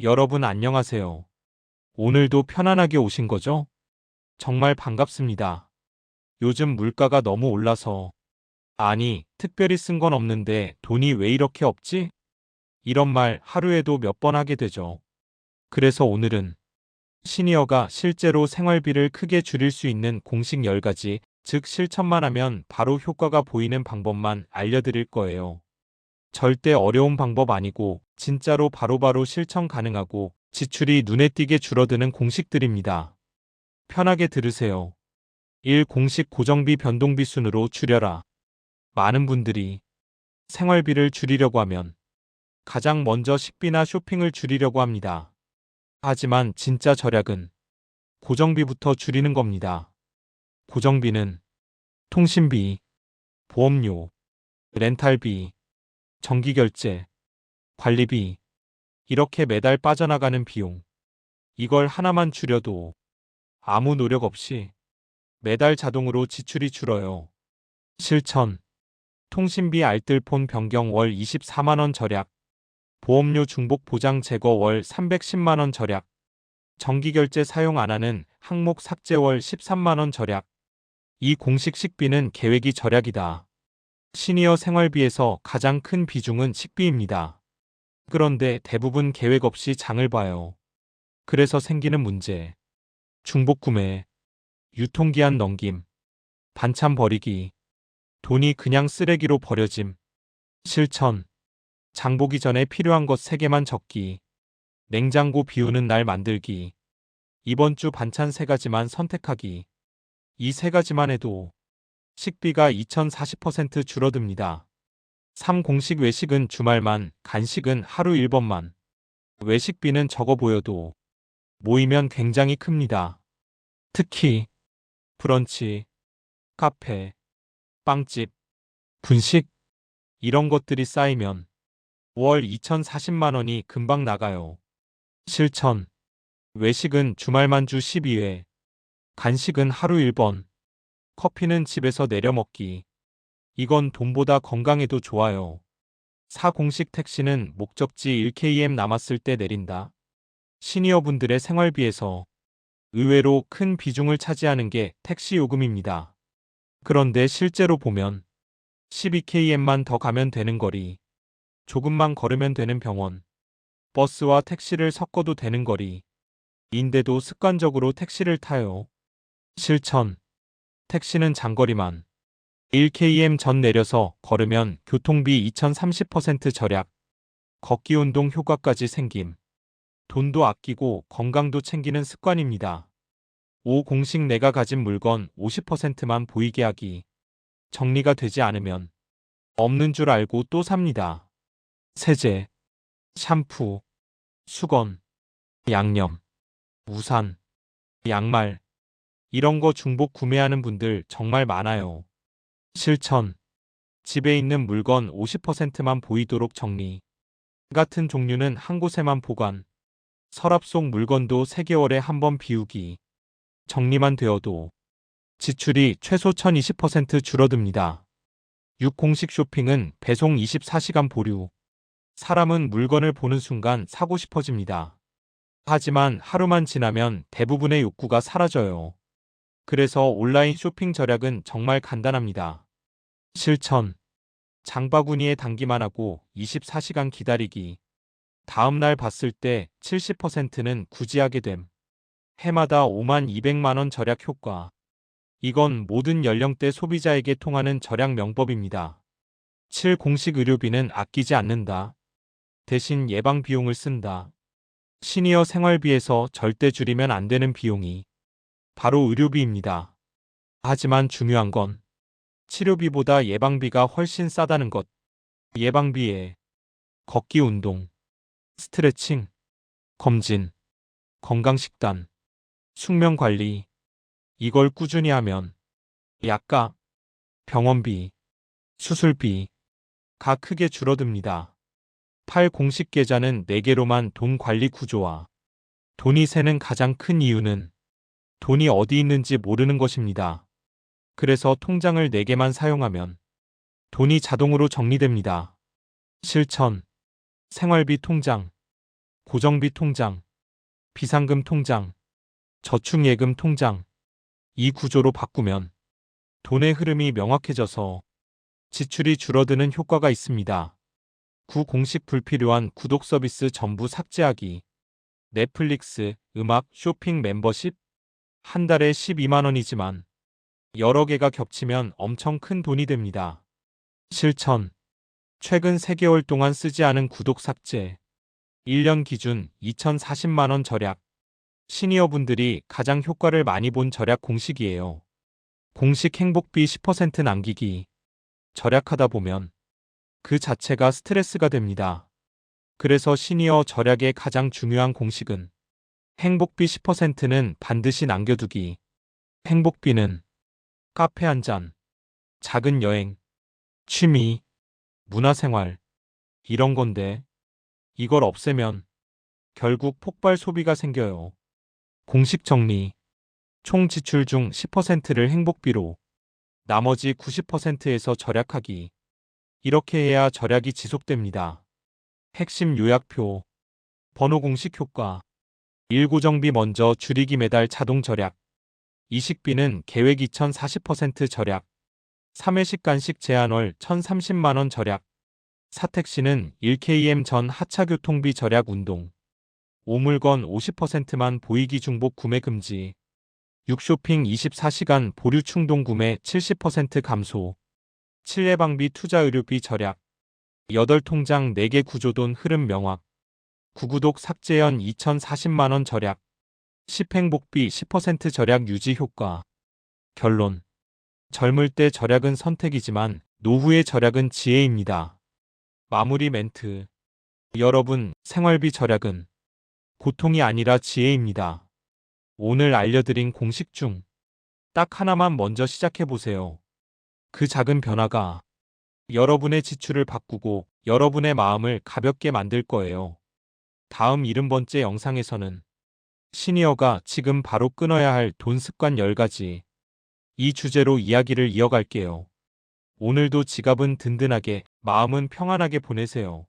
여러분 안녕하세요. 오늘도 편안하게 오신 거죠? 정말 반갑습니다. 요즘 물가가 너무 올라서, 아니, 특별히 쓴 건 없는데 돈이 왜 이렇게 없지? 이런 말 하루에도 몇 번 하게 되죠. 그래서 오늘은 시니어가 실제로 생활비를 크게 줄일 수 있는 공식 10가지, 즉 실천만 하면 바로 효과가 보이는 방법만 알려드릴 거예요. 절대 어려운 방법 아니고 진짜로 바로바로 실천 가능하고 지출이 눈에 띄게 줄어드는 공식들입니다. 편하게 들으세요. 1. 공식 고정비 변동비 순으로 줄여라. 많은 분들이 생활비를 줄이려고 하면 가장 먼저 식비나 쇼핑을 줄이려고 합니다. 하지만 진짜 절약은 고정비부터 줄이는 겁니다. 고정비는 통신비, 보험료, 렌탈비, 전기결제, 관리비, 이렇게 매달 빠져나가는 비용. 이걸 하나만 줄여도 아무 노력 없이 매달 자동으로 지출이 줄어요. 실천. 통신비 알뜰폰 변경 월 24만원 절약. 보험료 중복 보장 제거 월 310만원 절약. 전기결제 사용 안 하는 항목 삭제 월 13만원 절약. 이 공식 식비는 계획이 절약이다. 시니어 생활비에서 가장 큰 비중은 식비입니다. 그런데 대부분 계획 없이 장을 봐요. 그래서 생기는 문제. 중복 구매, 유통기한 넘김, 반찬 버리기, 돈이 그냥 쓰레기로 버려짐. 실천. 장 보기 전에 필요한 것 3개만 적기. 냉장고 비우는 날 만들기. 이번 주 반찬 3가지만 선택하기. 이 3가지만 해도 식비가 2040% 줄어듭니다. 3. 공식 외식은 주말만, 간식은 하루 1번만. 외식비는 적어 보여도 모이면 굉장히 큽니다. 특히 브런치, 카페, 빵집, 분식 이런 것들이 쌓이면 월 2040만원이 금방 나가요. 실천. 외식은 주말만 주 12회, 간식은 하루 1번, 커피는 집에서 내려 먹기. 이건 돈보다 건강에도 좋아요. 4. 공식 택시는 목적지 1km 남았을 때 내린다. 시니어분들의 생활비에서 의외로 큰 비중을 차지하는 게 택시 요금입니다. 그런데 실제로 보면 12km만 더 가면 되는 거리, 조금만 걸으면 되는 병원, 버스와 택시를 섞어도 되는 거리, 인데도 습관적으로 택시를 타요. 실천. 택시는 장거리만 1km 전 내려서 걸으면 교통비 2030% 절약, 걷기 운동 효과까지 생김. 돈도 아끼고 건강도 챙기는 습관입니다. 5. 공식 내가 가진 물건 50%만 보이게 하기. 정리가 되지 않으면 없는 줄 알고 또 삽니다. 세제, 샴푸, 수건, 양념, 우산, 양말, 이런 거 중복 구매하는 분들 정말 많아요. 실천. 집에 있는 물건 50%만 보이도록 정리. 같은 종류는 한 곳에만 보관. 서랍 속 물건도 3개월에 한 번 비우기. 정리만 되어도 지출이 최소 1020% 줄어듭니다. 6. 공식 쇼핑은 배송 24시간 보류. 사람은 물건을 보는 순간 사고 싶어집니다. 하지만 하루만 지나면 대부분의 욕구가 사라져요. 그래서 온라인 쇼핑 절약은 정말 간단합니다. 실천. 장바구니에 담기만 하고 24시간 기다리기. 다음날 봤을 때 70%는 굳이 하게 됨. 해마다 5200만원 절약 효과. 이건 모든 연령대 소비자에게 통하는 절약 명법입니다. 7. 공식 의료비는 아끼지 않는다. 대신 예방 비용을 쓴다. 시니어 생활비에서 절대 줄이면 안 되는 비용이 바로 의료비입니다. 하지만 중요한 건 치료비보다 예방비가 훨씬 싸다는 것. 예방비에 걷기 운동, 스트레칭, 검진, 건강식단, 숙면관리, 이걸 꾸준히 하면 약가, 병원비, 수술비가 크게 줄어듭니다. 8. 공식 계좌는 4개로만 돈 관리 구조화. 돈이 새는 가장 큰 이유는 돈이 어디 있는지 모르는 것입니다. 그래서 통장을 4개만 사용하면 돈이 자동으로 정리됩니다. 실천. 생활비 통장. 고정비 통장, 비상금 통장, 저축예금 통장. 이 구조로 바꾸면 돈의 흐름이 명확해져서 지출이 줄어드는 효과가 있습니다. 공식 불필요한 구독 서비스 전부 삭제하기. 넷플릭스, 음악, 쇼핑 멤버십. 한 달에 12만 원이지만 여러 개가 겹치면 엄청 큰 돈이 됩니다. 실천. 최근 3개월 동안 쓰지 않은 구독 삭제. 1년 기준 2,040만 원 절약. 시니어분들이 가장 효과를 많이 본 절약 공식이에요. 공식 행복비 10% 남기기. 절약하다 보면 그 자체가 스트레스가 됩니다. 그래서 시니어 절약의 가장 중요한 공식은 행복비 10%는 반드시 남겨두기. 행복비는 카페 한 잔, 작은 여행, 취미, 문화생활, 이런 건데 이걸 없애면 결국 폭발 소비가 생겨요. 공식 정리. 총 지출 중 10%를 행복비로, 나머지 90%에서 절약하기. 이렇게 해야 절약이 지속됩니다. 핵심 요약표. 번호 공식 효과. 1. 고정비 먼저 줄이기. 매달 자동 절약. 이식비는 계획 2,040% 절약. 3회식 간식 제한 월 1,030만 원 절약. 사택시는 1km 전 하차 교통비 절약 운동. 5. 물건 50%만 보이기. 중복 구매 금지. 6. 쇼핑 24시간 보류. 충동 구매 70% 감소. 7. 예방비 투자 의료비 절약. 8. 통장 4개 구조돈 흐름 명확. 9. 구독 삭제연 2,040만 원 절약. 10. 행복비 10% 절약 유지 효과. 결론. 젊을 때 절약은 선택이지만 노후의 절약은 지혜입니다. 마무리 멘트. 여러분, 생활비 절약은 고통이 아니라 지혜입니다. 오늘 알려드린 공식 중 딱 하나만 먼저 시작해보세요. 그 작은 변화가 여러분의 지출을 바꾸고 여러분의 마음을 가볍게 만들 거예요. 다음 70번째 영상에서는 시니어가 지금 바로 끊어야 할 돈 습관 10가지. 이 주제로 이야기를 이어갈게요. 오늘도 지갑은 든든하게, 마음은 평안하게 보내세요.